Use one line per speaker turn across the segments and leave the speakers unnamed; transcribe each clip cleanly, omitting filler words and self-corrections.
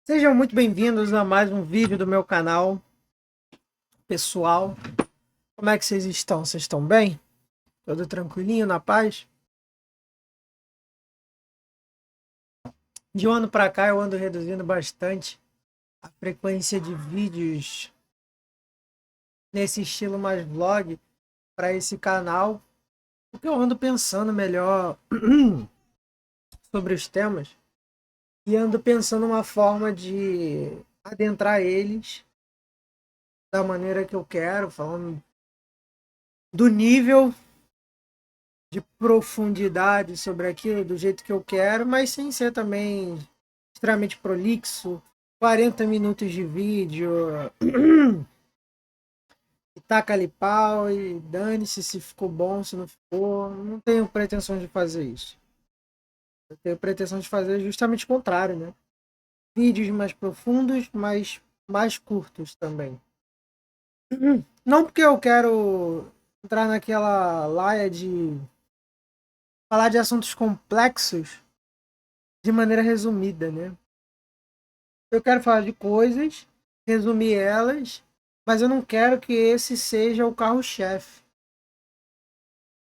Sejam muito bem-vindos a mais um vídeo do meu canal, pessoal. Como é que vocês estão? Vocês estão bem? Tudo tranquilinho, na paz? De um ano para cá eu ando reduzindo bastante a frequência de vídeos nesse estilo mais vlog para esse canal, porque eu ando pensando melhor sobre os temas e ando pensando uma forma de adentrar eles da maneira que eu quero, falando do nível de profundidade sobre aquilo do jeito que eu quero, mas sem ser também extremamente prolixo. 40 minutos de vídeo, e taca ali pau e dane-se se ficou bom, se não ficou. Não tenho pretensão de fazer isso. Eu tenho pretensão de fazer justamente o contrário, né? Vídeos mais profundos, mas mais curtos também. Não porque eu quero entrar naquela laia de falar de assuntos complexos de maneira resumida, né? Eu quero falar de coisas, resumir elas, mas eu não quero que esse seja o carro-chefe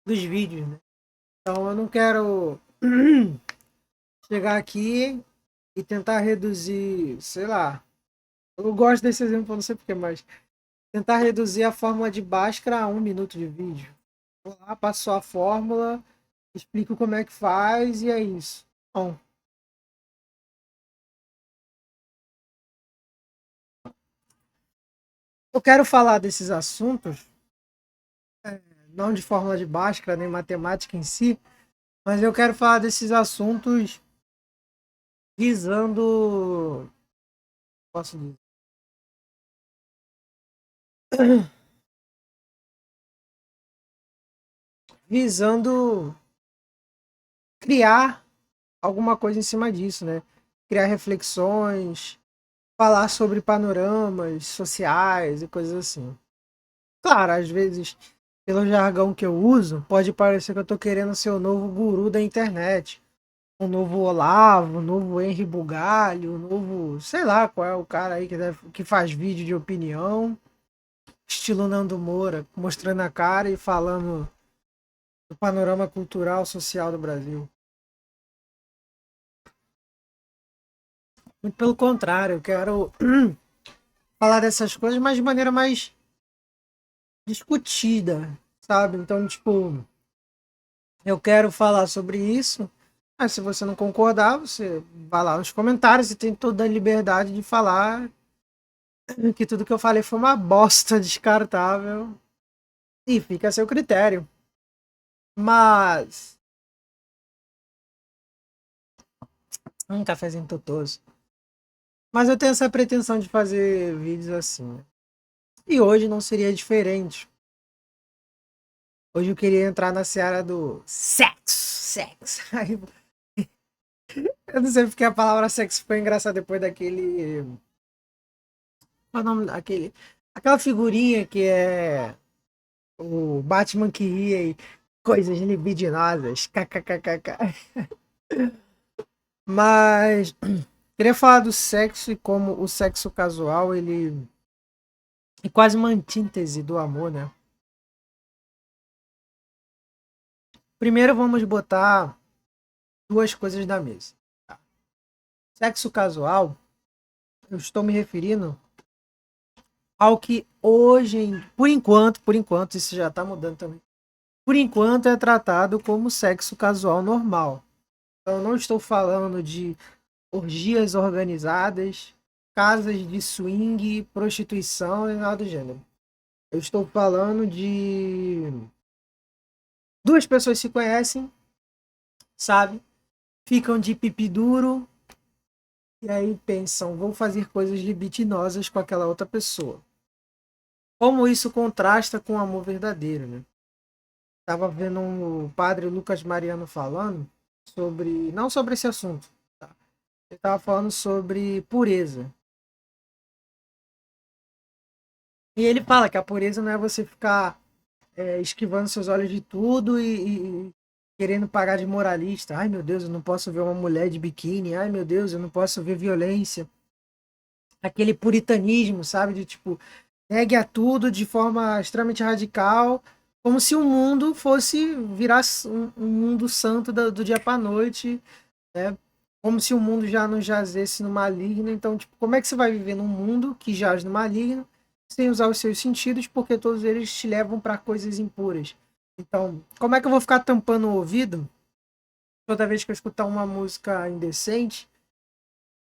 dos vídeos, né? Então eu não quero chegar aqui e tentar reduzir, sei lá. Eu gosto desse exemplo, não sei porquê, mas tentar reduzir a fórmula de Bhaskara a 1 minuto de vídeo. Vou lá, passo só a fórmula, explico como é que faz e é isso. Bom, eu quero falar desses assuntos, não de fórmula de Bhaskara nem matemática em si, mas eu quero falar desses assuntos visando, posso dizer, visando criar alguma coisa em cima disso, né? Criar reflexões, falar sobre panoramas sociais e coisas assim. Claro, às vezes, pelo jargão que eu uso, pode parecer que eu tô querendo ser o novo guru da internet. O novo Olavo, o novo Henry Bugalho, o novo, sei lá qual é o cara aí que faz vídeo de opinião, estilo Nando Moura, mostrando a cara e falando do panorama cultural social do Brasil. Muito pelo contrário, eu quero falar dessas coisas, mas de maneira mais discutida, sabe? Então, tipo, eu quero falar sobre isso, mas se você não concordar, você vai lá nos comentários e tem toda a liberdade de falar que tudo que eu falei foi uma bosta descartável e fica a seu critério. Mas, um cafezinho totoso. Mas eu tenho essa pretensão de fazer vídeos assim, né? E hoje não seria diferente. Hoje eu queria entrar na seara do sexo. Aí, eu não sei porque a palavra sexo foi engraçada depois daquele. Qual é o nome daquele? Aquela figurinha que é o Batman que ria e coisas libidinosas. KKKKK. Mas queria falar do sexo e como o sexo casual ele é quase uma antítese do amor, né? Primeiro vamos botar duas coisas na mesa. Sexo casual, eu estou me referindo ao que hoje, por enquanto, isso já está mudando também. Por enquanto é tratado como sexo casual normal. Então, eu não estou falando de orgias organizadas, casas de swing, prostituição e nada do gênero. Eu estou falando de duas pessoas se conhecem, sabe? Ficam de pipi duro e aí pensam, vou fazer coisas libidinosas com aquela outra pessoa. Como isso contrasta com o amor verdadeiro, né? Tava vendo o padre Lucas Mariano falando sobre, não sobre esse assunto, tá? Ele tava falando sobre pureza. E ele fala que a pureza não é você ficar esquivando seus olhos de tudo e querendo pagar de moralista. Ai meu Deus, eu não posso ver uma mulher de biquíni. Ai meu Deus, eu não posso ver violência. aquele puritanismo, sabe? De tipo, negue a tudo de forma extremamente radical, como se o mundo fosse virar um mundo santo do dia para noite, né? Como se o mundo já não jazesse no maligno. Então, tipo, como é que você vai viver num mundo que jaz no maligno sem usar os seus sentidos, porque todos eles te levam para coisas impuras? Então, como é que eu vou ficar tampando o ouvido toda vez que eu escutar uma música indecente?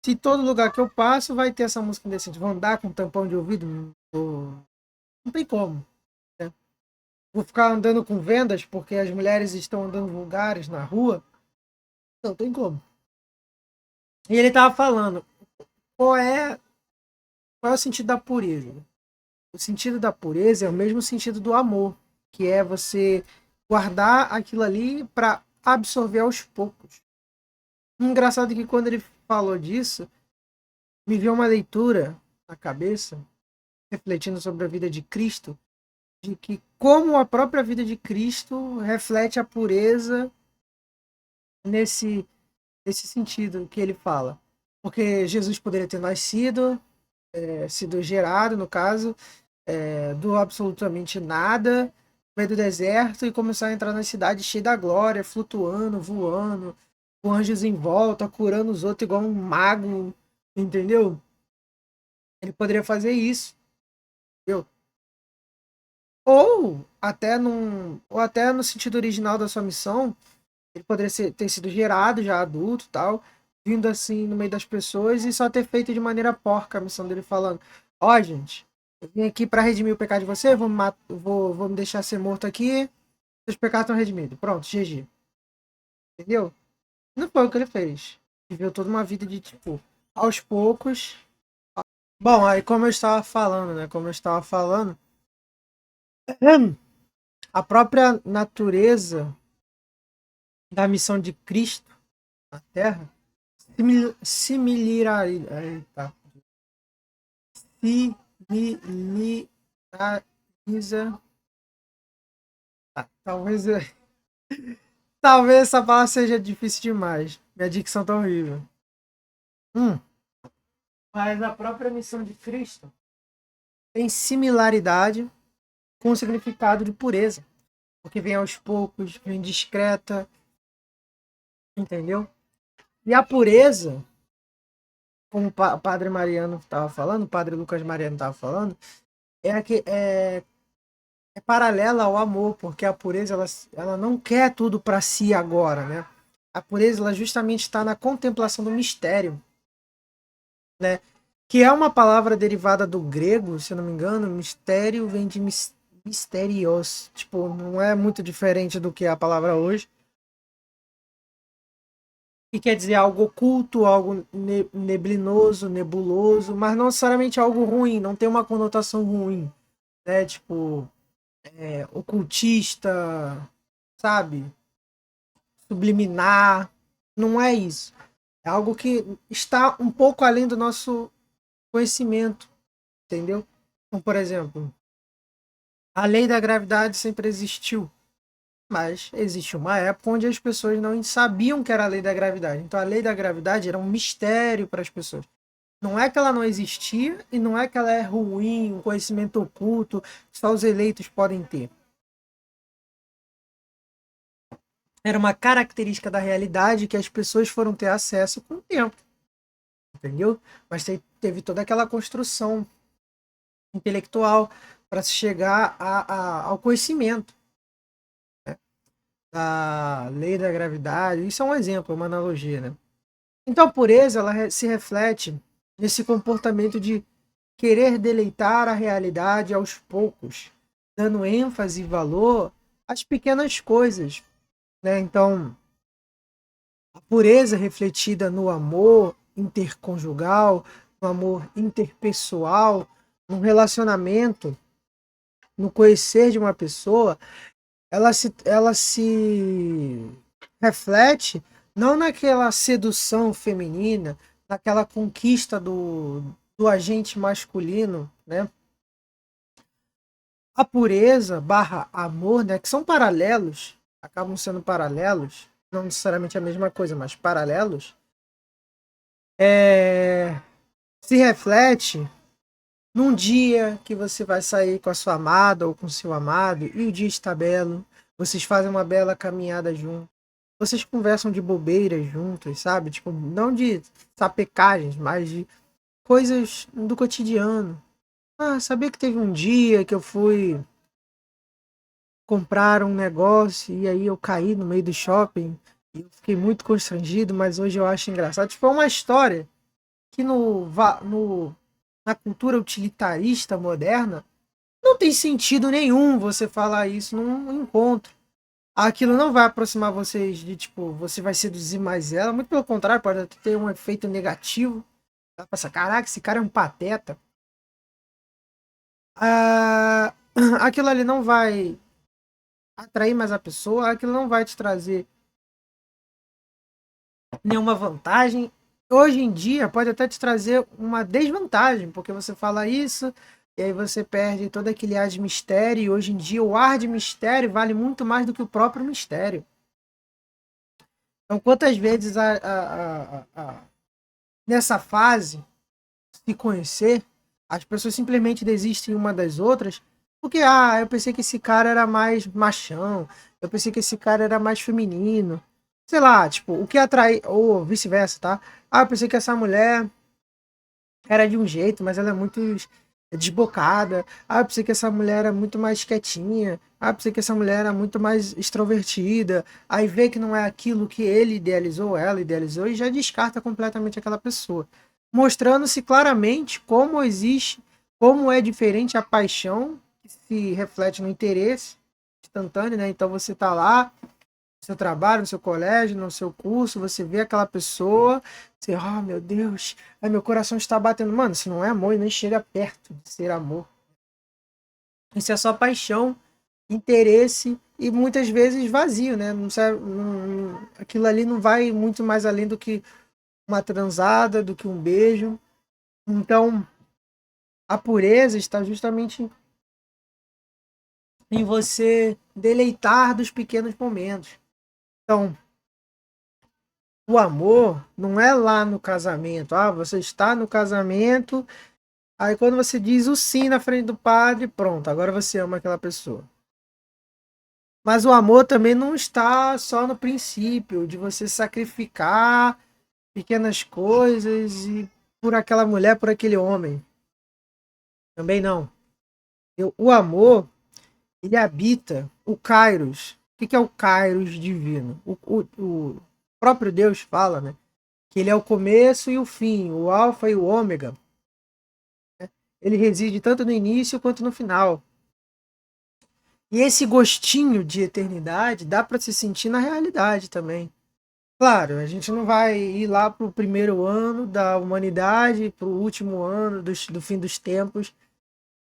Se todo lugar que eu passo vai ter essa música indecente, vou andar com tampão de ouvido? Não tem como, né? Vou ficar andando com vendas porque as mulheres estão andando vulgares na rua? Não tem como. E ele tava falando, qual é, qual é o sentido da pureza? O sentido da pureza é o mesmo sentido do amor, que é você guardar aquilo ali para absorver aos poucos. Engraçado que quando ele falou disso, me veio uma leitura na cabeça, refletindo sobre a vida de Cristo, de que como a própria vida de Cristo reflete a pureza nesse, nesse sentido que ele fala. Porque Jesus poderia ter nascido, sido gerado, no caso, do absolutamente nada, no meio do deserto, e começar a entrar na cidade cheia da glória, flutuando, voando, com anjos em volta, curando os outros igual um mago, entendeu? Ele poderia fazer isso, entendeu? Ou até no sentido original da sua missão, ele poderia ter sido gerado já adulto, tal, vindo assim no meio das pessoas e só ter feito de maneira porca a missão dele, falando: ó, gente, eu vim aqui para redimir o pecado de você, vou me deixar ser morto aqui, seus pecados estão redimidos. Pronto, GG. Entendeu? Não foi o que ele fez. Viveu toda uma vida de tipo, aos poucos. Bom, aí como eu estava falando, né? Como eu estava falando, a própria natureza da missão de Cristo na Terra similariza, similariza. Talvez, talvez essa palavra seja difícil demais. Minha dicção tá horrível. Hum, mas a própria missão de Cristo tem similaridade com o significado de pureza. Porque vem aos poucos, vem discreta, entendeu? E a pureza, como o padre Mariano estava falando, o padre Lucas Mariano estava falando, é paralela ao amor, porque a pureza ela não quer tudo para si agora, né? A pureza ela justamente está na contemplação do mistério, né? Que é uma palavra derivada do grego, se eu não me engano, mistério vem de misterios, tipo, não é muito diferente do que é a palavra hoje, que quer dizer algo oculto, algo neblinoso, nebuloso, mas não necessariamente algo ruim, não tem uma conotação ruim, né? Tipo, ocultista, sabe? Subliminar, não é isso. É algo que está um pouco além do nosso conhecimento, entendeu? Então, por exemplo, a lei da gravidade sempre existiu, mas existe uma época onde as pessoas não sabiam que era a lei da gravidade. Então, a lei da gravidade era um mistério para as pessoas. Não é que ela não existia e não é que ela é ruim, um conhecimento oculto que só os eleitos podem ter. Era uma característica da realidade que as pessoas foram ter acesso com o tempo, entendeu? Mas teve toda aquela construção intelectual para se chegar ao conhecimento da lei da gravidade. Isso é um exemplo, uma analogia, né? Então a pureza ela se reflete nesse comportamento de querer deleitar a realidade aos poucos, dando ênfase e valor às pequenas coisas, né? Então, a pureza refletida no amor interconjugal, no amor interpessoal, no relacionamento, no conhecer de uma pessoa, ela se reflete não naquela sedução feminina, naquela conquista do agente masculino, né? A pureza barra amor, né? Que são paralelos, acabam sendo paralelos, não necessariamente a mesma coisa, mas paralelos, se reflete num dia que você vai sair com a sua amada ou com o seu amado e o dia está belo, vocês fazem uma bela caminhada juntos, vocês conversam de bobeiras juntos, sabe? Tipo, não de sapecagens, mas de coisas do cotidiano. Ah, sabia que teve um dia que eu fui comprar um negócio e aí eu caí no meio do shopping e eu fiquei muito constrangido, mas hoje eu acho engraçado. Tipo, é uma história que na cultura utilitarista moderna não tem sentido nenhum você falar isso num encontro. Aquilo não vai aproximar vocês de, tipo, você vai seduzir mais ela. Muito pelo contrário, pode até ter um efeito negativo. Ela pensa, caraca, esse cara é um pateta. Ah, aquilo ali não vai atrair mais a pessoa, aquilo não vai te trazer nenhuma vantagem. Hoje em dia pode até te trazer uma desvantagem, porque você fala isso e aí você perde todo aquele ar de mistério. E hoje em dia o ar de mistério vale muito mais do que o próprio mistério. Então, quantas vezes nessa fase se conhecer, as pessoas simplesmente desistem uma das outras porque, eu pensei que esse cara era mais machão, eu pensei que esse cara era mais feminino. Sei lá, tipo, o que atrai, ou vice-versa, tá? Eu pensei que essa mulher era de um jeito, mas ela é muito desbocada. Eu pensei que essa mulher era muito mais quietinha. Eu pensei que essa mulher era muito mais extrovertida. Aí vê que não é aquilo que ele idealizou, ela idealizou, e já descarta completamente aquela pessoa. Mostrando-se claramente como existe, como é diferente a paixão que se reflete no interesse instantâneo, né? Então você tá lá no seu trabalho, no seu colégio, no seu curso, você vê aquela pessoa, você, meu Deus, meu coração está batendo. Mano, isso não é amor e nem chega perto de ser amor. Isso é só paixão, interesse e muitas vezes vazio, né? Não, aquilo ali não vai muito mais além do que uma transada, do que um beijo. Então, a pureza está justamente em você deleitar dos pequenos momentos. Então, o amor não é lá no casamento. Você está no casamento, aí quando você diz o sim na frente do padre, pronto, agora você ama aquela pessoa. Mas o amor também não está só no princípio de você sacrificar pequenas coisas e por aquela mulher, por aquele homem. Também não. O amor, ele habita o Kairos. O que é o Kairos divino? O próprio Deus fala, né? Que ele é o começo e o fim, o alfa e o ômega. Ele reside tanto no início quanto no final. E esse gostinho de eternidade dá para se sentir na realidade também. Claro, a gente não vai ir lá para o primeiro ano da humanidade, para o último ano do fim dos tempos,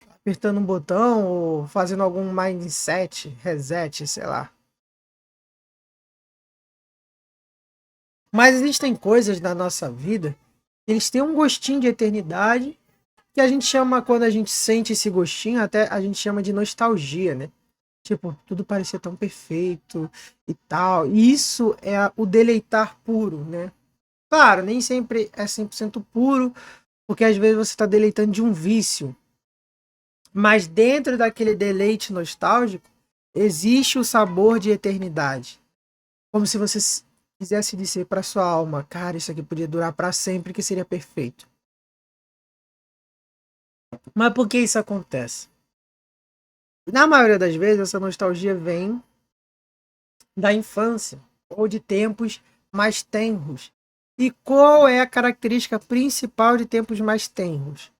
apertando um botão ou fazendo algum mindset, reset, sei lá. Mas existem coisas na nossa vida, eles têm um gostinho de eternidade que a gente chama, quando a gente sente esse gostinho, até a gente chama de nostalgia, né? Tipo, tudo parecia tão perfeito e tal. E isso é o deleitar puro, né? Claro, nem sempre é 100% puro, porque às vezes você está deleitando de um vício. Mas dentro daquele deleite nostálgico, existe o sabor de eternidade. Como se você quisesse dizer para sua alma, cara, isso aqui podia durar para sempre, que seria perfeito. Mas por que isso acontece? Na maioria das vezes, essa nostalgia vem da infância ou de tempos mais tenros. E qual é a característica principal de tempos mais tenros?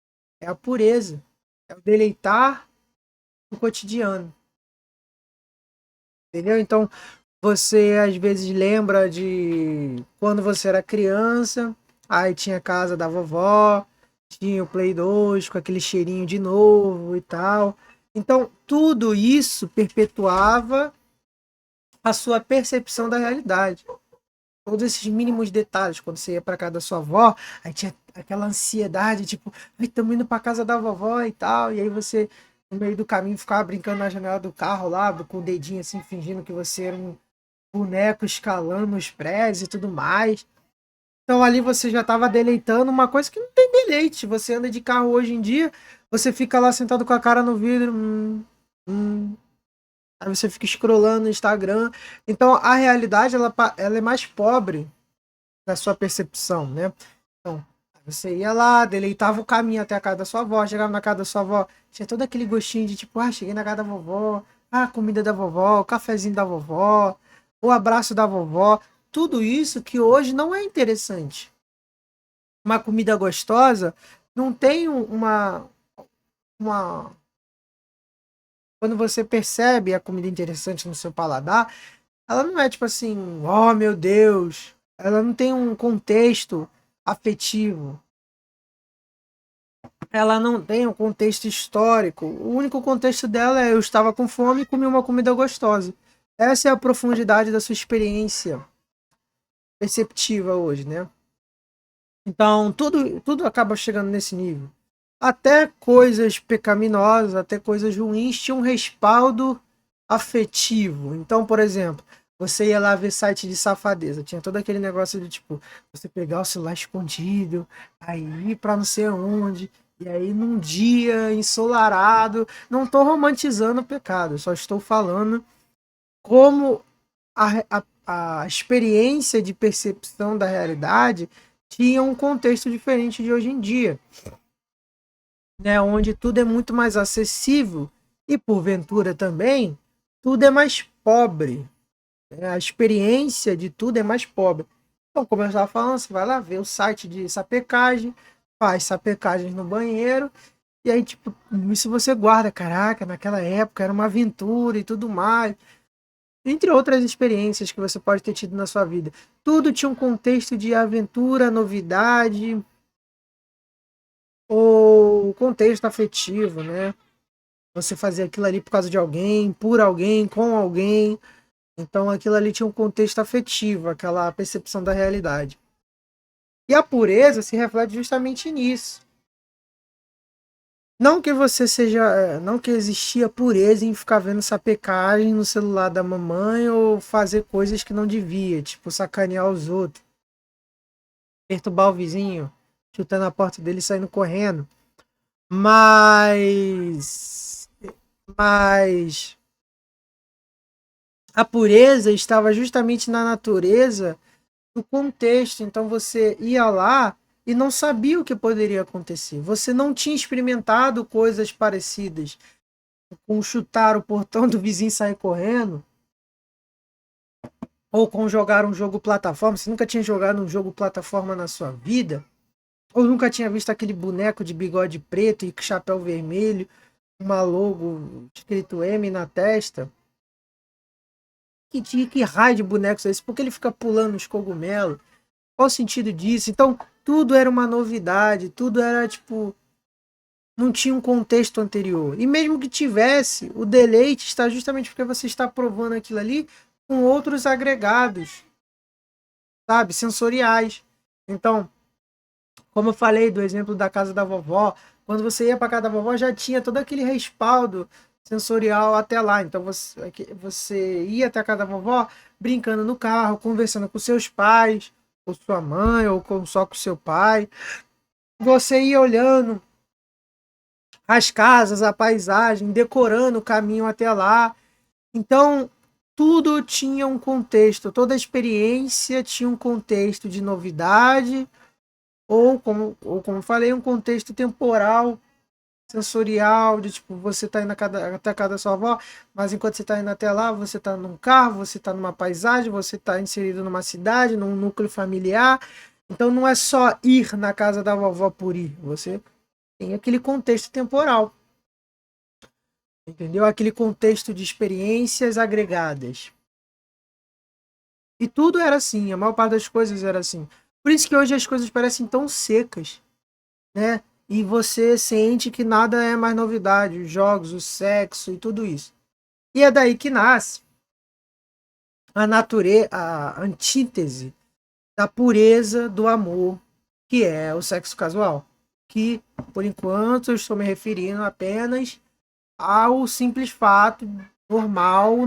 É a pureza, é o deleitar do cotidiano. Entendeu? Então, você às vezes lembra de quando você era criança, aí tinha a casa da vovó, tinha o Play 2 com aquele cheirinho de novo e tal. Então, tudo isso perpetuava a sua percepção da realidade. Todos esses mínimos detalhes, quando você ia para casa da sua avó, aí tinha aquela ansiedade, tipo, estamos indo para casa da vovó e tal, e aí você, no meio do caminho, ficava brincando na janela do carro lá, com o dedinho assim, fingindo que você era um boneco escalando os prédios e tudo mais. Então ali você já estava deleitando uma coisa que não tem deleite. Você anda de carro hoje em dia, você fica lá sentado com a cara no vidro. Hum. Aí você fica scrollando no Instagram. Então a realidade ela é mais pobre da sua percepção, né? Então, você ia lá, deleitava o caminho até a casa da sua avó, chegava na casa da sua avó, tinha todo aquele gostinho de tipo, cheguei na casa da vovó, a comida da vovó, o cafezinho da vovó, o abraço da vovó, tudo isso que hoje não é interessante. Uma comida gostosa não tem uma quando você percebe a comida interessante no seu paladar, ela não é tipo assim, oh meu Deus, ela não tem um contexto afetivo, ela não tem um contexto histórico. O único contexto dela é eu estava com fome e comi uma comida gostosa. Essa é a profundidade da sua experiência perceptiva hoje, né? Então, tudo acaba chegando nesse nível. Até coisas pecaminosas, até coisas ruins tinham um respaldo afetivo. Então, por exemplo, você ia lá ver site de safadeza, tinha todo aquele negócio de tipo, você pegar o celular escondido, aí ir pra não sei onde, e aí num dia ensolarado, não estou romantizando o pecado, só estou falando como a experiência de percepção da realidade tinha um contexto diferente de hoje em dia, né, onde tudo é muito mais acessível e, porventura, também tudo é mais pobre. Né? A experiência de tudo é mais pobre. Então, como eu estava falando, você vai lá ver o site de sapecagem, faz sapecagens no banheiro, e aí, tipo, isso você guarda. Caraca, naquela época era uma aventura e tudo mais. Entre outras experiências que você pode ter tido na sua vida. Tudo tinha um contexto de aventura, novidade, ou contexto afetivo, né? Você fazia aquilo ali por causa de alguém, por alguém, com alguém. Então aquilo ali tinha um contexto afetivo, aquela percepção da realidade. E a pureza se reflete justamente nisso. Não que você seja. Não que existia pureza em ficar vendo sapecagem no celular da mamãe ou fazer coisas que não devia, tipo sacanear os outros, perturbar o vizinho, chutando a porta dele e saindo correndo. Mas. Mas a pureza estava justamente na natureza do contexto. Então você ia lá e não sabia o que poderia acontecer. Você não tinha experimentado coisas parecidas com chutar o portão do vizinho e sair correndo, ou com jogar um jogo plataforma. Você nunca tinha jogado um jogo plataforma na sua vida, ou nunca tinha visto aquele boneco de bigode preto e chapéu vermelho, uma logo escrito M na testa. Que raio de bonecos é esse? Por que ele fica pulando os cogumelos? Qual o sentido disso? Então, tudo era uma novidade, tudo era tipo. Não tinha um contexto anterior. E mesmo que tivesse, o deleite está justamente porque você está provando aquilo ali com outros agregados, sabe? Sensoriais. Então, como eu falei do exemplo da casa da vovó, quando você ia para casa da vovó já tinha todo aquele respaldo sensorial até lá. Então você ia até a casa da vovó brincando no carro, conversando com seus pais, com sua mãe ou só com seu pai. Você ia olhando as casas, a paisagem, decorando o caminho até lá. Então, tudo tinha um contexto, toda experiência tinha um contexto de novidade, ou como falei, um contexto temporal, sensorial, de tipo, você está indo até a casa da sua avó, mas enquanto você está indo até lá, você está num carro, você está numa paisagem, você está inserido numa cidade, num núcleo familiar. Então não é só ir na casa da vovó por ir, você tem aquele contexto temporal. Entendeu? Aquele contexto de experiências agregadas. E tudo era assim, a maior parte das coisas era assim. Por isso que hoje as coisas parecem tão secas, né? E você sente que nada é mais novidade, os jogos, o sexo e tudo isso. E é daí que nasce a antítese da pureza do amor, que é o sexo casual. Que, por enquanto, eu estou me referindo apenas ao simples fato normal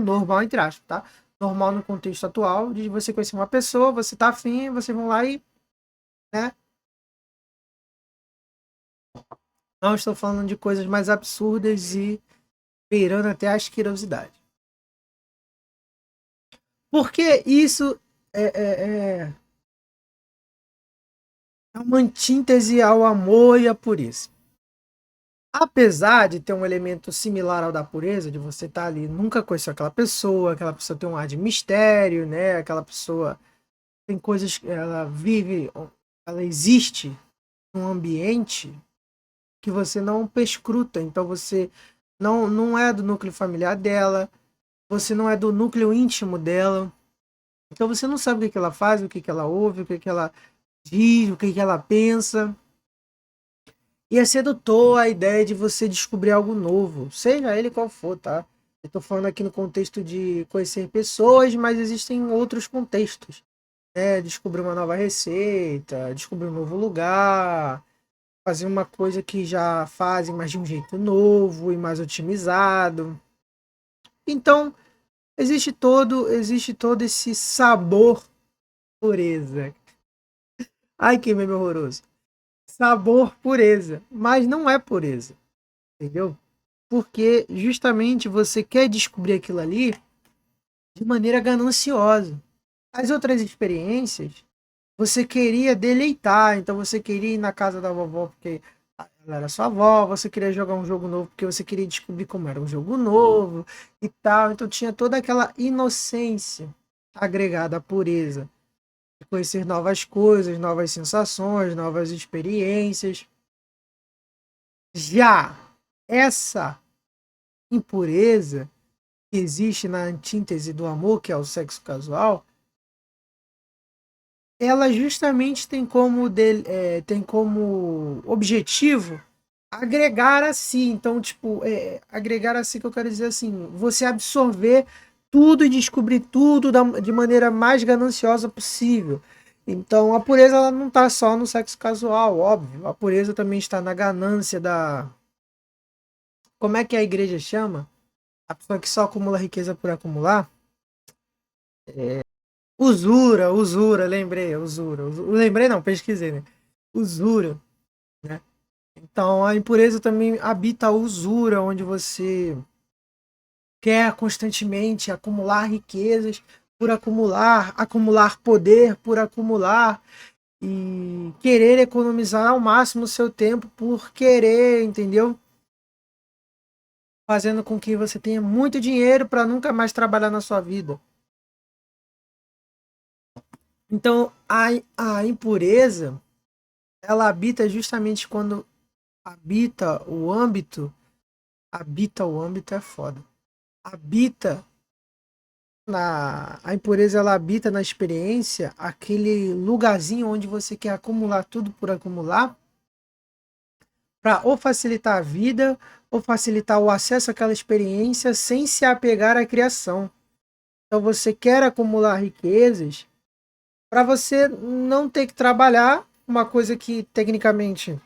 entre aspas, tá? Normal no contexto atual, de você conhecer uma pessoa, você tá afim, vocês vão lá e né? Não estou falando de coisas mais absurdas e beirando até a asquerosidade. Porque isso é uma antítese ao amor e à pureza. Apesar de ter um elemento similar ao da pureza, de você estar ali, nunca conheceu aquela pessoa tem um ar de mistério, né? Aquela pessoa tem coisas que ela vive, ela existe num ambiente que você não perscruta, então você não é do núcleo familiar dela, você não é do núcleo íntimo dela, então você não sabe o que que ela faz, o que que ela ouve, o que que ela diz, o que que ela pensa. E é sedutor a ideia de você descobrir algo novo, seja ele qual for, tá? Eu tô falando aqui no contexto de conhecer pessoas, mas existem outros contextos, né? Descobrir uma nova receita, descobrir um novo lugar, fazer uma coisa que já fazem, mas de um jeito novo e mais otimizado. Então, existe todo esse sabor pureza. Ai, que meme horroroso. Sabor pureza, mas não é pureza, entendeu? Porque justamente você quer descobrir aquilo ali de maneira gananciosa. As outras experiências, você queria deleitar, então você queria ir na casa da vovó porque ela era sua avó, você queria jogar um jogo novo porque você queria descobrir como era um jogo novo e tal. Então tinha toda aquela inocência agregada à pureza, de conhecer novas coisas, novas sensações, novas experiências. Já essa impureza que existe na antítese do amor, que é o sexo casual, ela justamente tem como objetivo agregar a si. Então, tipo, agregar a si que eu quero dizer assim, você absorver tudo e descobrir tudo de maneira mais gananciosa possível. Então, a pureza ela não está só no sexo casual, óbvio. A pureza também está na ganância da. Como é que a igreja chama? A pessoa que só acumula riqueza por acumular? Usura, lembrei, lembrei não, pesquisei, né? Usura, né? Então a impureza também habita a usura, onde você quer constantemente acumular riquezas por acumular, acumular poder por acumular e querer economizar ao máximo o seu tempo por querer, entendeu? Fazendo com que você tenha muito dinheiro para nunca mais trabalhar na sua vida. Então a impureza ela habita o âmbito, habita o âmbito é foda. Habita a impureza ela habita na experiência aquele lugarzinho onde você quer acumular tudo por acumular para ou facilitar a vida ou facilitar o acesso àquela experiência sem se apegar à criação. Então você quer acumular riquezas para você não ter que trabalhar uma coisa que tecnicamente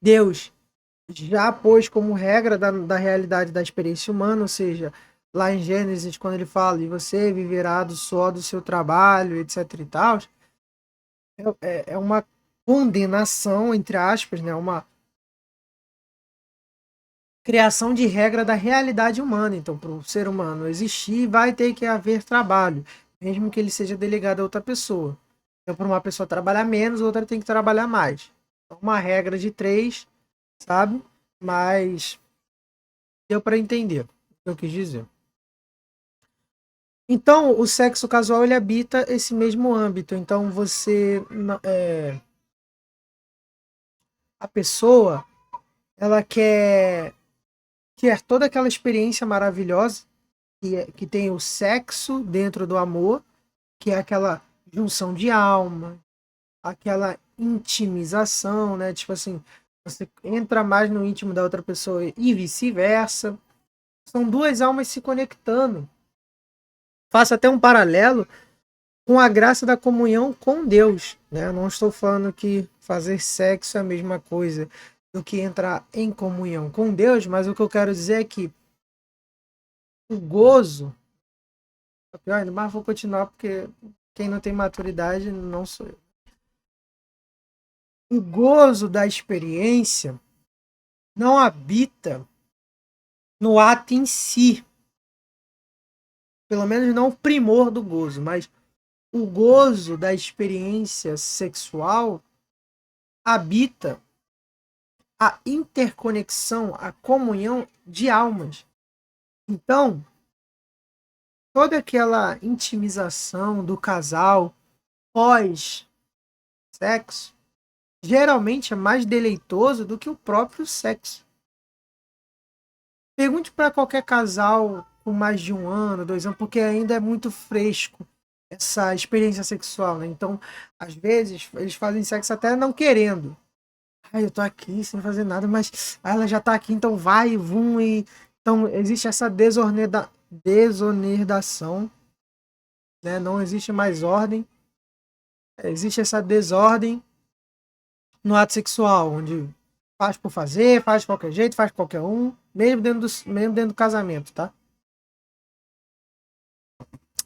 Deus já pôs como regra da realidade da experiência humana, ou seja, lá em Gênesis, quando ele fala, e você viverá do suor do seu trabalho, etc e tal, é uma condenação, entre aspas, né? Uma criação de regra da realidade humana. Então, para o ser humano existir, vai ter que haver trabalho, mesmo que ele seja delegado a outra pessoa. Então, para uma pessoa trabalhar menos, outra tem que trabalhar mais. Então, uma regra de três, sabe? Mas deu para entender o que eu quis dizer. Então, o sexo casual ele habita esse mesmo âmbito. Então, a pessoa, ela quer toda aquela experiência maravilhosa que tem o sexo dentro do amor, que é aquela junção de alma, aquela intimização, né? Tipo assim, você entra mais no íntimo da outra pessoa e vice-versa. São duas almas se conectando. Faço até um paralelo com a graça da comunhão com Deus, né? Eu não estou falando que fazer sexo é a mesma coisa do que entrar em comunhão com Deus, mas o que eu quero dizer é que o gozo, mas vou continuar porque quem não tem maturidade não sou eu. o gozo da experiência não habita no ato em si. Pelo menos não o primor do gozo, mas o gozo da experiência sexual habita a interconexão, a comunhão de almas. Então, toda aquela intimização do casal pós-sexo geralmente é mais deleitoso do que o próprio sexo. Pergunte para qualquer casal com mais de 1 ano, 2 anos, porque ainda é muito fresco essa experiência sexual, né? Então, às vezes, eles fazem sexo até não querendo. Eu tô aqui sem fazer nada, mas ela já tá aqui, então vai, vum, e... Então, existe essa desonedação, né? Não existe mais ordem. Existe essa desordem no ato sexual, onde faz por fazer, faz de qualquer jeito, faz qualquer um, mesmo dentro do casamento, tá?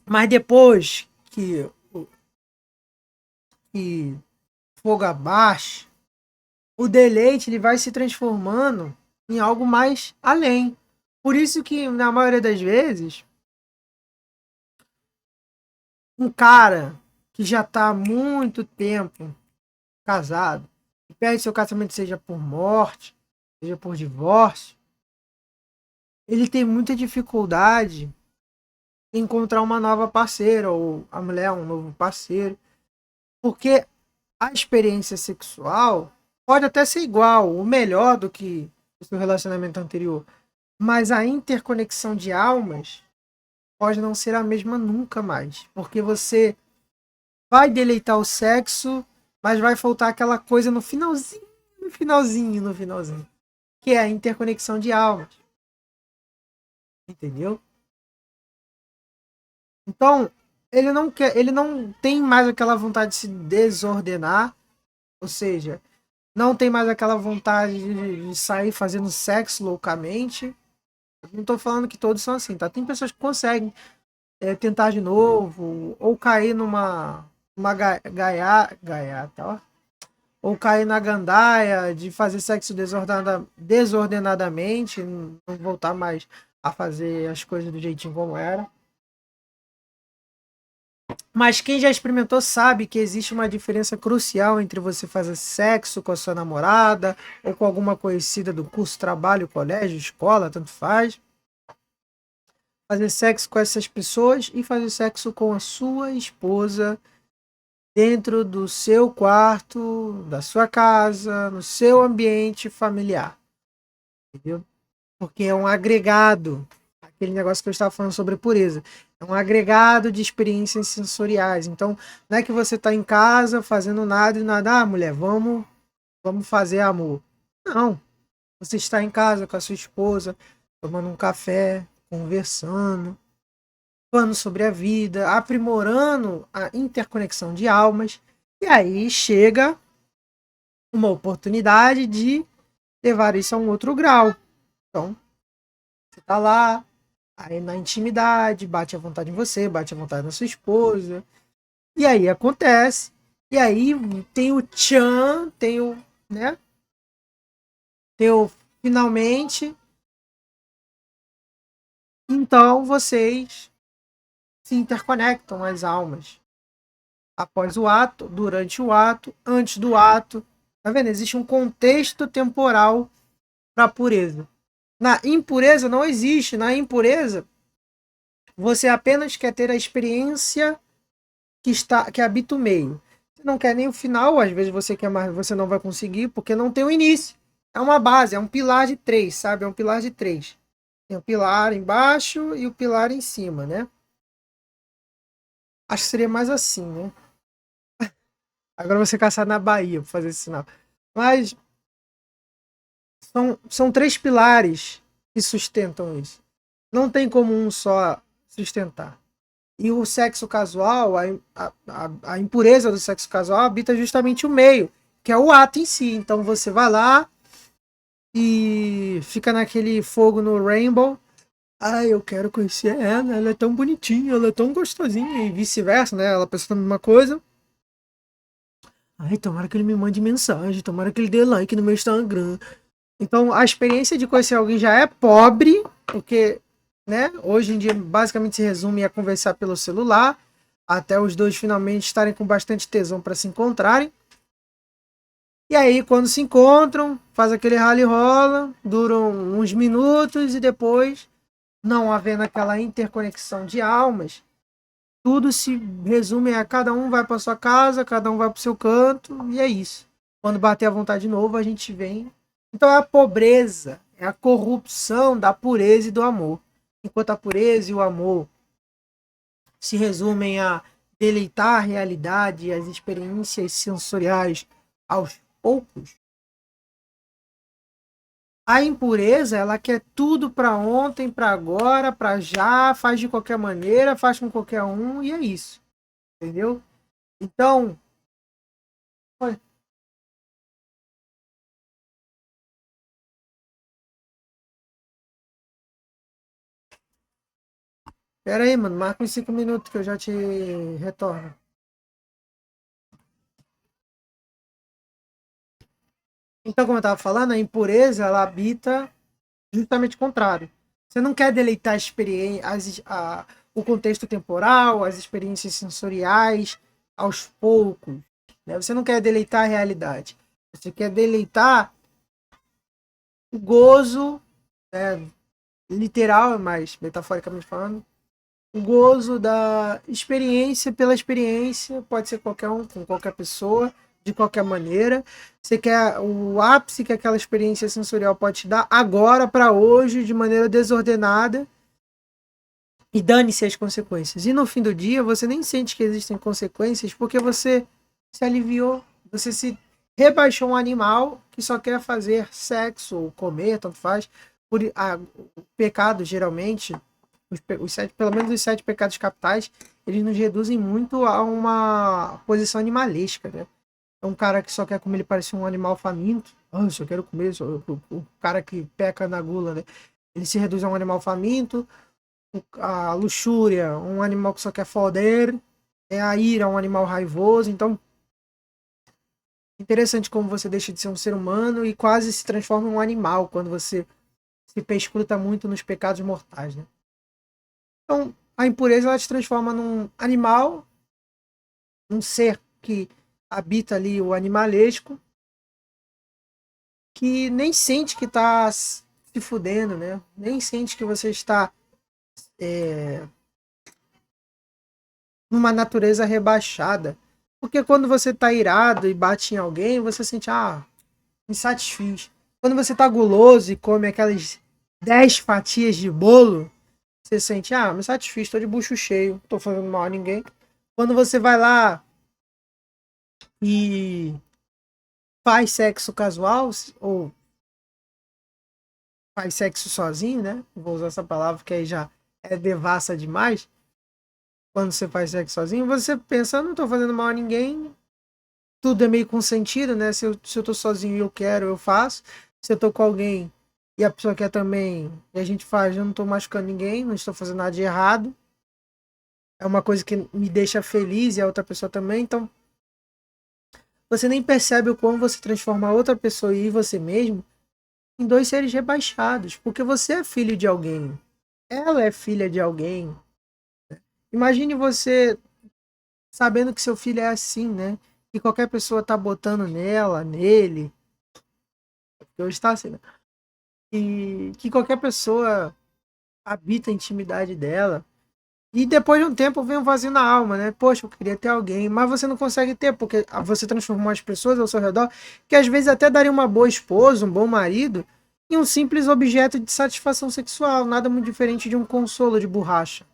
Mas depois que fogo abaixa, o deleite ele vai se transformando em algo mais além. Por isso que, na maioria das vezes, um cara que já está há muito tempo casado, e perde seu casamento, seja por morte, seja por divórcio, ele tem muita dificuldade em encontrar uma nova parceira, ou a mulher um novo parceiro, porque a experiência sexual pode até ser igual, ou melhor do que o seu relacionamento anterior, mas a interconexão de almas pode não ser a mesma nunca mais, porque você vai deleitar o sexo, mas vai faltar aquela coisa no finalzinho, que é a interconexão de almas, entendeu? Então, ele não tem mais aquela vontade de se desordenar, ou seja, não tem mais aquela vontade de sair fazendo sexo loucamente. Não tô falando que todos são assim, tá? Tem pessoas que conseguem tentar de novo, ou cair numa gaiata, ó. Ou cair na gandaia de fazer sexo desordenadamente, não voltar mais a fazer as coisas do jeitinho como era. Mas quem já experimentou sabe que existe uma diferença crucial entre você fazer sexo com a sua namorada ou com alguma conhecida do curso, trabalho, colégio, escola, tanto faz. Fazer sexo com essas pessoas e fazer sexo com a sua esposa dentro do seu quarto, da sua casa, no seu ambiente familiar. Entendeu? Porque é um agregado, aquele negócio que eu estava falando sobre pureza. É um agregado de experiências sensoriais. Então, não é que você está em casa fazendo nada e nada, mulher, vamos fazer amor. Não. Você está em casa com a sua esposa, tomando um café, conversando, falando sobre a vida, aprimorando a interconexão de almas. E aí chega uma oportunidade de levar isso a um outro grau. Então, você está lá, aí na intimidade, bate à vontade em você, bate à vontade na sua esposa. E aí acontece. E aí tem o tchan, tem o, né? Tem o finalmente. Então vocês se interconectam as almas. Após o ato, durante o ato, antes do ato. Tá vendo? Existe um contexto temporal para a pureza. Na impureza não existe. Na impureza, você apenas quer ter a experiência que habita o meio. Você não quer nem o final, às vezes você quer mais, você não vai conseguir, porque não tem o início. É uma base, é um pilar de 3, sabe? É um pilar de 3. Tem o pilar embaixo e o pilar em cima, né? Acho que seria mais assim, né? Agora você caçar na Bahia para fazer esse sinal. Mas são 3 pilares que sustentam isso. Não tem como um só sustentar. E o sexo casual, a impureza do sexo casual habita justamente o meio, que é o ato em si. Então você vai lá e fica naquele fogo no Rainbow. Eu quero conhecer ela é tão bonitinha, ela é tão gostosinha, e vice-versa, né? Ela pensando numa coisa. Ai, tomara que ele me mande mensagem, tomara que ele dê like no meu Instagram. Então, a experiência de conhecer alguém já é pobre, porque, né, hoje em dia basicamente se resume a conversar pelo celular, até os dois finalmente estarem com bastante tesão para se encontrarem. E aí, quando se encontram, faz aquele rally rola, duram uns minutos e depois, não havendo aquela interconexão de almas, tudo se resume a cada um vai para sua casa, cada um vai para o seu canto, e é isso. Quando bater a vontade de novo, a gente vem. Então é a pobreza, é a corrupção da pureza e do amor. Enquanto a pureza e o amor se resumem a deleitar a realidade e as experiências sensoriais aos poucos, a impureza, ela quer tudo para ontem, para agora, para já, faz de qualquer maneira, faz com qualquer um, e é isso. Entendeu? Então, pera aí, mano, marca uns 5 minutos que eu já te retorno. Então, como eu tava falando, a impureza, ela habita justamente o contrário. Você não quer deleitar a experiência, o contexto temporal, as experiências sensoriais aos poucos. Né? Você não quer deleitar a realidade. Você quer deleitar o gozo, né, literal, mas metaforicamente falando, o gozo da experiência pela experiência, pode ser qualquer um, com qualquer pessoa, de qualquer maneira. Você quer o ápice que aquela experiência sensorial pode te dar agora para hoje, de maneira desordenada, e dane-se as consequências. E no fim do dia, você nem sente que existem consequências porque você se aliviou, você se rebaixou um animal que só quer fazer sexo ou comer, tanto faz. O pecado, geralmente, pelo menos os 7 pecados capitais, eles nos reduzem muito a uma posição animalesca, né? É um cara que só quer comer, ele parece um animal faminto. Ah, eu só quero comer, o cara que peca na gula, né? Ele se reduz a um animal faminto, a luxúria, um animal que só quer foder, é a ira, um animal raivoso. Então, interessante como você deixa de ser um ser humano e quase se transforma em um animal quando você se perscruta muito nos pecados mortais, né? Então, a impureza ela te transforma num animal, um ser que habita ali o animalesco, que nem sente que está se fudendo, né? Nem sente que você está numa natureza rebaixada. Porque quando você está irado e bate em alguém, você sente, me satisfiz. Quando você está guloso e come aquelas 10 fatias de bolo, você sente, me satisfiz, estou de bucho cheio, não estou fazendo mal a ninguém. Quando você vai lá e faz sexo casual, ou faz sexo sozinho, né? Vou usar essa palavra que aí já é devassa demais. Quando você faz sexo sozinho, você pensa, não tô fazendo mal a ninguém. Tudo é meio consentido, né? Se eu tô sozinho e eu quero, eu faço. Se eu tô com alguém e a pessoa quer também, e a gente faz, eu não tô machucando ninguém, não estou fazendo nada de errado. É uma coisa que me deixa feliz e a outra pessoa também. Então, você nem percebe o como você transforma a outra pessoa e você mesmo em dois seres rebaixados, porque você é filho de alguém, ela é filha de alguém. Imagine você sabendo que seu filho é assim, né? E qualquer pessoa tá botando nela, nele, porque hoje tá assim, né? E que qualquer pessoa habita a intimidade dela. E depois de um tempo vem um vazio na alma, né? Poxa, eu queria ter alguém, mas você não consegue ter, porque você transformou as pessoas ao seu redor, que às vezes até daria uma boa esposa, um bom marido, em um simples objeto de satisfação sexual, nada muito diferente de um consolo de borracha.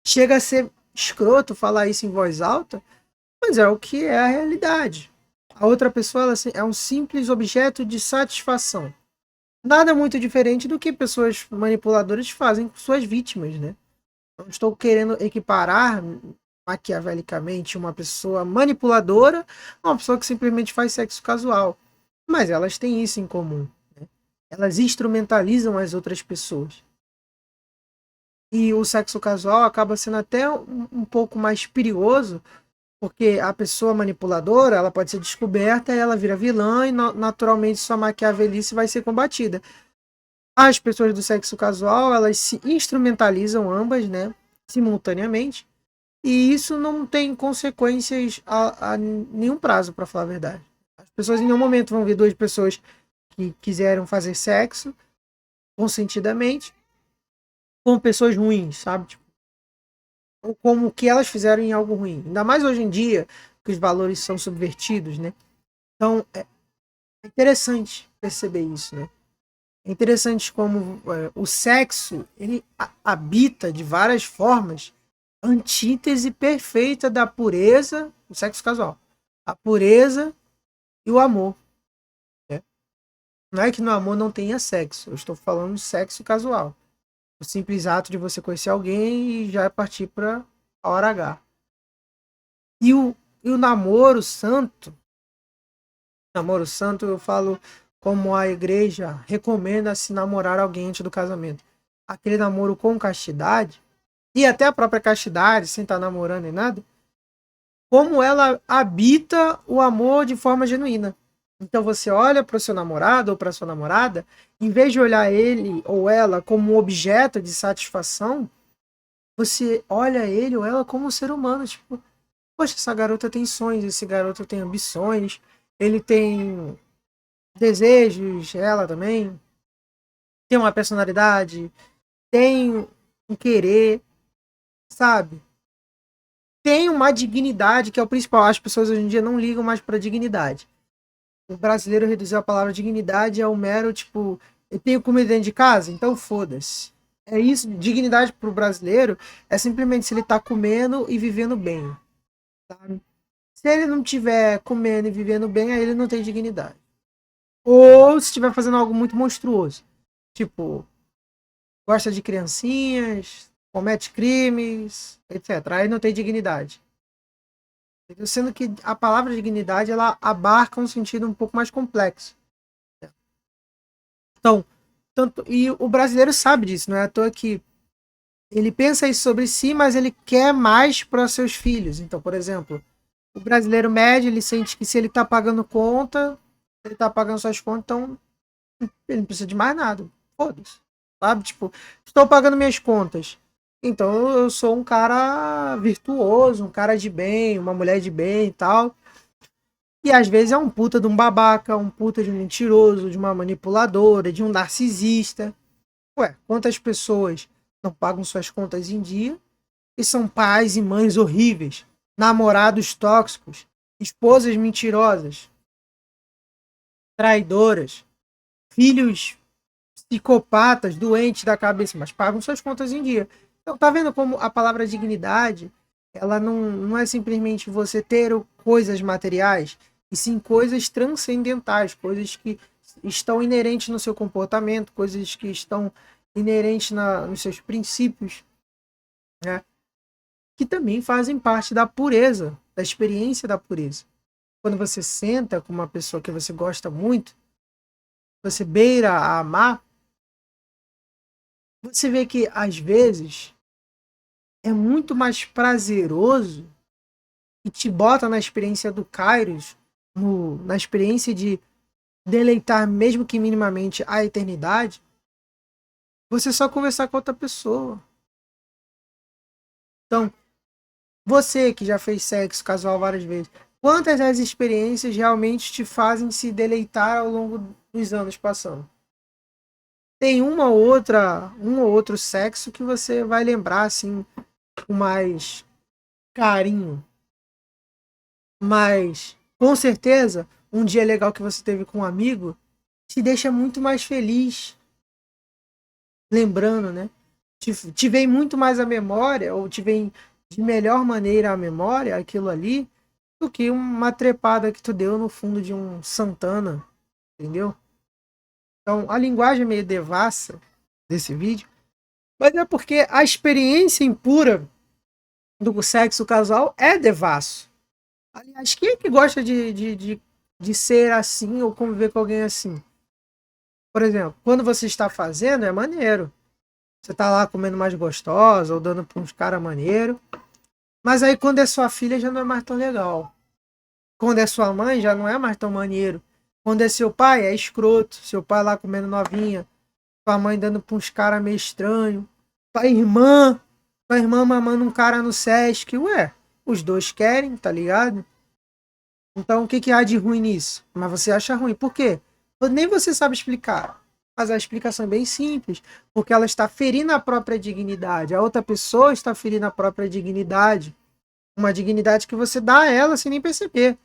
Chega a ser escroto falar isso em voz alta, mas é o que é a realidade. A outra pessoa ela é um simples objeto de satisfação. Nada muito diferente do que pessoas manipuladoras fazem com suas vítimas, né? Não estou querendo equiparar maquiavelicamente uma pessoa manipuladora a uma pessoa que simplesmente faz sexo casual. Mas elas têm isso em comum. Né? Elas instrumentalizam as outras pessoas. E o sexo casual acaba sendo até um pouco mais perigoso Porque a pessoa manipuladora, ela pode ser descoberta, ela vira vilã e naturalmente sua maquiavelice vai ser combatida. As pessoas do sexo casual, elas se instrumentalizam ambas, né, simultaneamente, e isso não tem consequências a nenhum prazo, para falar a verdade. As pessoas em nenhum momento vão ver duas pessoas que quiseram fazer sexo consentidamente com pessoas ruins, sabe? Tipo, ou como que elas fizeram em algo ruim. Ainda mais hoje em dia, que os valores são subvertidos, né? Então, é interessante perceber isso, né? É interessante como o sexo, ele habita de várias formas a antítese perfeita da pureza, o sexo casual. A pureza e o amor, né? Não é que no amor não tenha sexo, eu estou falando de sexo casual. O simples ato de você conhecer alguém e já partir para a hora H. E o namoro santo eu falo como a igreja recomenda se namorar alguém antes do casamento. Aquele namoro com castidade, e até a própria castidade, sem estar namorando nem nada, como ela habita o amor de forma genuína. Então você olha para o seu namorado ou para sua namorada, em vez de olhar ele ou ela como um objeto de satisfação, você olha ele ou ela como um ser humano, tipo, poxa, essa garota tem sonhos, esse garoto tem ambições, ele tem desejos, ela também tem uma personalidade, tem um querer, sabe? Tem uma dignidade que é o principal. As pessoas hoje em dia não ligam mais para dignidade. O brasileiro reduziu a palavra dignidade ao mero tipo, eu tenho comida dentro de casa, então foda-se. É isso, dignidade para o brasileiro é simplesmente se ele tá comendo e vivendo bem, sabe? Se ele não tiver comendo e vivendo bem, aí ele não tem dignidade. Ou se estiver fazendo algo muito monstruoso. Tipo, gosta de criancinhas, comete crimes, etc. Aí não tem dignidade. Sendo que a palavra dignidade ela abarca um sentido um pouco mais complexo. Então, e o brasileiro sabe disso, não é à toa que ele pensa isso sobre si, mas ele quer mais para seus filhos. Então, por exemplo, o brasileiro médio, ele sente que se ele está pagando conta, ele está pagando suas contas, então ele não precisa de mais nada. Foda-se. Sabe? Tipo, estou pagando minhas contas. Então eu sou um cara virtuoso, um cara de bem, uma mulher de bem e tal. E às vezes é um puta de um babaca, um puta de um mentiroso, de uma manipuladora, de um narcisista. Ué, quantas pessoas não pagam suas contas em dia e são pais e mães horríveis, namorados tóxicos, esposas mentirosas, traidoras, filhos psicopatas, doentes da cabeça, mas pagam suas contas em dia. Então, tá vendo como a palavra dignidade, ela não é simplesmente você ter coisas materiais, e sim coisas transcendentais, coisas que estão inerentes no seu comportamento, coisas que estão inerentes nos seus princípios, né? Que também fazem parte da pureza, da experiência da pureza. Quando você senta com uma pessoa que você gosta muito, você beira a amar, você vê que às vezes é muito mais prazeroso e te bota na experiência do Kairos, na experiência de deleitar, mesmo que minimamente, a eternidade, você só conversar com outra pessoa. Então, você que já fez sexo casual várias vezes, quantas das experiências realmente te fazem se deleitar ao longo dos anos passando? Tem um ou outro sexo que você vai lembrar assim com mais carinho, mas com certeza um dia legal que você teve com um amigo te deixa muito mais feliz, lembrando, né? Te vem muito mais a memória, ou te vem de melhor maneira a memória, aquilo ali, do que uma trepada que tu deu no fundo de um Santana, entendeu? Então a linguagem é meio devassa desse vídeo, mas é porque a experiência impura do sexo casual é devasso. Aliás, quem é que gosta de ser assim ou conviver com alguém assim? Por exemplo, quando você está fazendo, é maneiro. Você tá lá comendo mais gostosa ou dando para uns caras maneiro. Mas aí quando é sua filha já não é mais tão legal. Quando é sua mãe já não é mais tão maneiro. Quando é seu pai é escroto. Seu pai lá comendo novinha. Sua mãe dando pra uns caras meio estranho. Tua irmã mamando um cara no Sesc. Ué, os dois querem, tá ligado? Então o que, que há de ruim nisso? Mas você acha ruim. Por quê? Nem você sabe explicar. Mas a explicação é bem simples. Porque ela está ferindo a própria dignidade. A outra pessoa está ferindo a própria dignidade. Uma dignidade que você dá a ela sem nem perceber.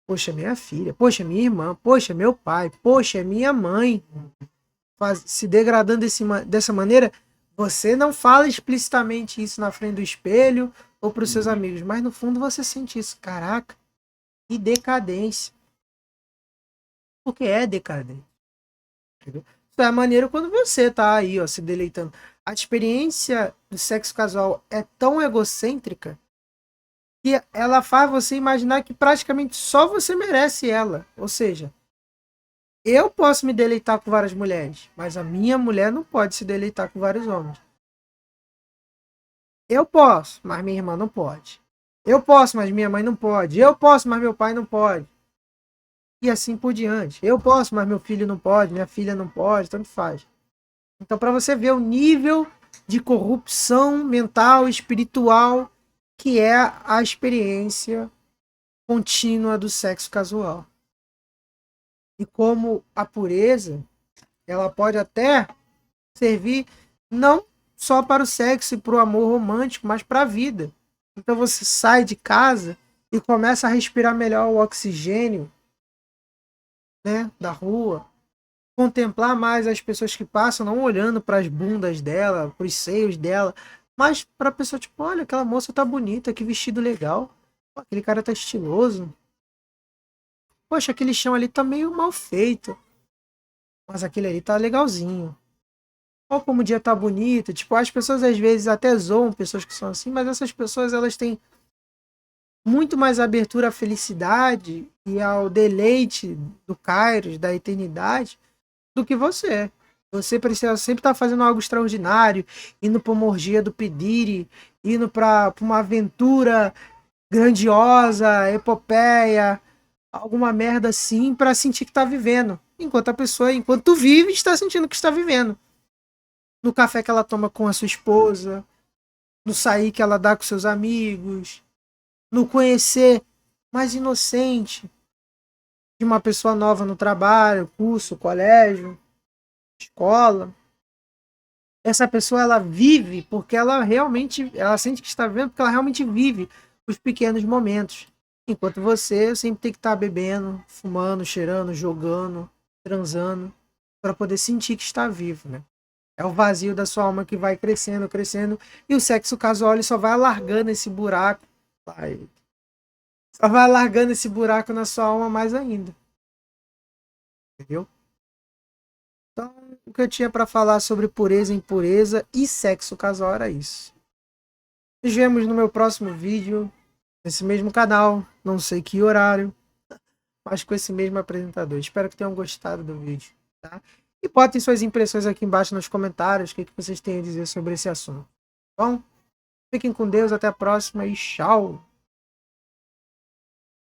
Poxa, minha filha. Poxa, minha irmã. Poxa, meu pai. Poxa, minha mãe. Se degradando dessa maneira. Você não fala explicitamente isso na frente do espelho ou para os seus amigos. Mas no fundo você sente isso. Caraca. E decadência. Porque é decadente. Entendeu? Isso é maneiro quando você tá aí, ó, se deleitando. A experiência do sexo casual é tão egocêntrica que ela faz você imaginar que praticamente só você merece ela. Ou seja, eu posso me deleitar com várias mulheres, mas a minha mulher não pode se deleitar com vários homens. Eu posso, mas minha irmã não pode. Eu posso, mas minha mãe não pode. Eu posso, mas meu pai não pode. E assim por diante. Eu posso, mas meu filho não pode, minha filha não pode, tanto faz. Então, para você ver o nível de corrupção mental e espiritual que é a experiência contínua do sexo casual. E como a pureza, ela pode até servir não só para o sexo e para o amor romântico, mas para a vida. Então você sai de casa e começa a respirar melhor o oxigênio, né, da rua, contemplar mais as pessoas que passam, não olhando para as bundas dela, para os seios dela, mas para a pessoa, tipo, olha, aquela moça tá bonita, que vestido legal, aquele cara tá estiloso, poxa, aquele chão ali tá meio mal feito, mas aquele ali tá legalzinho. Olha como o dia tá bonito, tipo, as pessoas às vezes até zoam pessoas que são assim, mas essas pessoas elas têm muito mais abertura à felicidade e ao deleite do Kairos, da eternidade, do que você. Você precisa sempre estar fazendo algo extraordinário, indo para uma orgia do Pedire, indo para uma aventura grandiosa, epopeia, alguma merda assim, para sentir que está vivendo. Enquanto a pessoa, enquanto tu vive, está sentindo que está vivendo. No café que ela toma com a sua esposa, no sair que ela dá com seus amigos, no conhecer mais inocente de uma pessoa nova no trabalho, curso, colégio, escola. Essa pessoa ela vive porque ela realmente, ela sente que está vivendo porque ela realmente vive os pequenos momentos. Enquanto você sempre tem que estar bebendo, fumando, cheirando, jogando, transando, para poder sentir que está vivo, né? É o vazio da sua alma que vai crescendo, crescendo, e o sexo casual ele só vai alargando esse buraco, só vai alargando esse buraco na sua alma mais ainda. Entendeu? Então, o que eu tinha para falar sobre pureza, impureza e sexo casual era isso. Nos vemos no meu próximo vídeo, nesse mesmo canal, não sei que horário, mas com esse mesmo apresentador. Espero que tenham gostado do vídeo, tá? E botem suas impressões aqui embaixo nos comentários, o que vocês têm a dizer sobre esse assunto. Bom, fiquem com Deus, até a próxima e tchau!